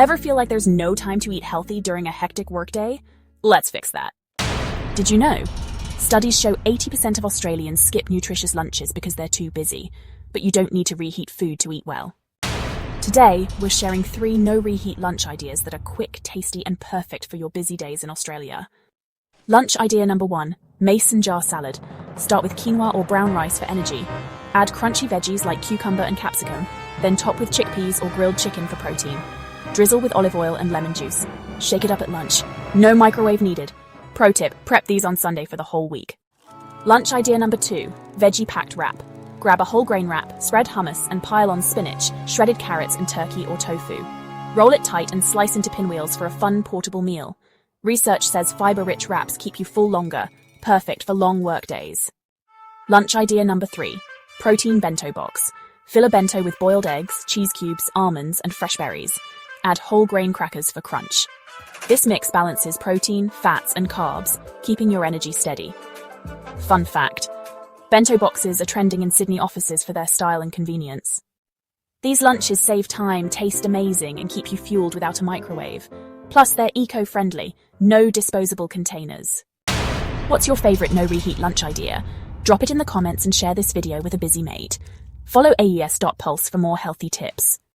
Ever feel like there's no time to eat healthy during a hectic workday? Let's fix that. Did you know? Studies show 80% of Australians skip nutritious lunches because they're too busy, but you don't need to reheat food to eat well. Today, we're sharing 3 no-reheat lunch ideas that are quick, tasty, and perfect for your busy days in Australia. Lunch idea number 1, mason jar salad. Start with quinoa or brown rice for energy. Add crunchy veggies like cucumber and capsicum, then top with chickpeas or grilled chicken for protein. Drizzle with olive oil and lemon juice. Shake it up at lunch. No microwave needed. Pro tip, prep these on Sunday for the whole week. Lunch idea number 2, veggie-packed wrap. Grab a whole grain wrap, spread hummus, and pile on spinach, shredded carrots, and turkey or tofu. Roll it tight and slice into pinwheels for a fun, portable meal. Research says fiber-rich wraps keep you full longer, perfect for long work days. Lunch idea number 3, protein bento box. Fill a bento with boiled eggs, cheese cubes, almonds, and fresh berries. Add whole grain crackers for crunch. This mix balances protein, fats, and carbs, keeping your energy steady. Fun fact: bento boxes are trending in Sydney offices for their style and convenience. These lunches save time, taste amazing, and keep you fueled without a microwave. Plus, they're eco-friendly, no disposable containers. What's your favourite no-reheat lunch idea? Drop it in the comments and share this video with a busy mate. Follow aes.pulse for more healthy tips.